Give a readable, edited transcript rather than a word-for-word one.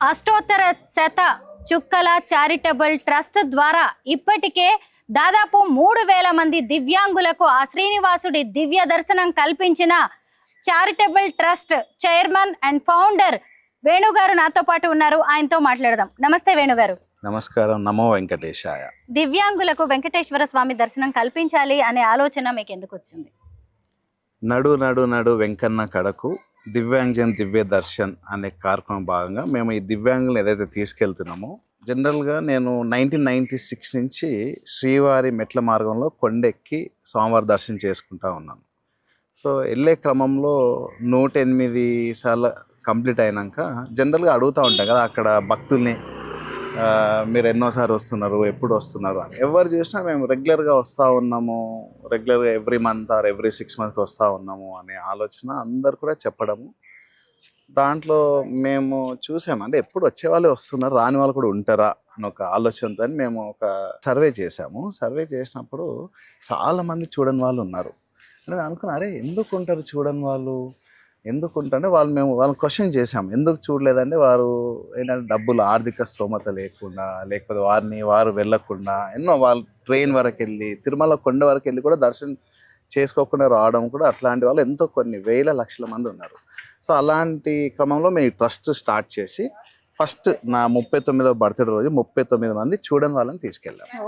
అష్టోత్తర శత చుక్కల చారిటబుల్ ట్రస్ట్ ద్వారా ఇప్పటికే దాదాపు 3,000 మంది దివ్యాంగులకు ఆ శ్రీనివాసుడి దివ్య దర్శనం కల్పించిన charitable trust chairman and founder వేణుగారు నాతో పాటు ఉన్నారు. ఆయనతో మాట్లాడదాం. నమస్తే వేణుగారు. నమస్కారం. నమో వెంకటేశాయ. దివ్యాంగులకు వెంకటేశ్వర స్వామి దర్శనం కల్పించాలి అనే ఆలోచన మీకు ఎందుకు వచ్చింది? నడు నడు నడు వెంకన్న కడకు దివ్యాంగజన్ దివ్య దర్శన్ అనే కార్యక్రమం భాగంగా మేము ఈ దివ్యాంగులను ఏదైతే తీసుకెళ్తున్నామో, జనరల్గా నేను 1996 నుంచి శ్రీవారి మెట్ల మార్గంలో కొండెక్కి స్వామివారి దర్శనం చేసుకుంటా ఉన్నాను. సో వెళ్ళే క్రమంలో 108 సార్లు కంప్లీట్ అయినాక జనరల్గా అడుగుతూ ఉంటాం కదా అక్కడ భక్తుల్ని, మీరు ఎన్నోసారి వస్తున్నారు, ఎప్పుడు వస్తున్నారు అని. ఎవరు చూసినా మేము రెగ్యులర్గా వస్తూ ఉన్నాము, రెగ్యులర్గా every month or every 6 months వస్తూ ఉన్నాము అనే ఆలోచన అందరు కూడా చెప్పడము. దాంట్లో మేము చూసాము, అంటే ఎప్పుడు వచ్చేవాళ్ళు వస్తున్నారు, రాని వాళ్ళు కూడా ఉంటారా అని ఒక ఆలోచనతో మేము ఒక సర్వే చేసాము. సర్వే చేసినప్పుడు చాలామంది చూడని వాళ్ళు ఉన్నారు. అంటే అనుకున్నారే ఎందుకు ఉంటారు చూడని వాళ్ళు, ఎందుకు ఉంటారంటే వాళ్ళని క్వశ్చన్ చేసాము. ఎందుకు చూడలేదంటే వారు ఏంటంటే డబ్బులు, ఆర్థిక స్తోమత లేకుండా, లేకపోతే వారు వెళ్ళకుండా, ఎన్నో వాళ్ళు ట్రైన్ వరకు వెళ్ళి తిరుమల కొండ వరకు వెళ్ళి కూడా దర్శనం చేసుకోకుండా రావడం కూడా, అట్లాంటి వాళ్ళు ఎంతో కొన్ని వేల లక్షల మంది ఉన్నారు. సో అలాంటి క్రమంలో మేము ట్రస్ట్ స్టార్ట్ చేసి ఫస్ట్ నా 39వ బర్త్డే రోజు 39 మంది చూడని వాళ్ళని తీసుకెళ్ళాము.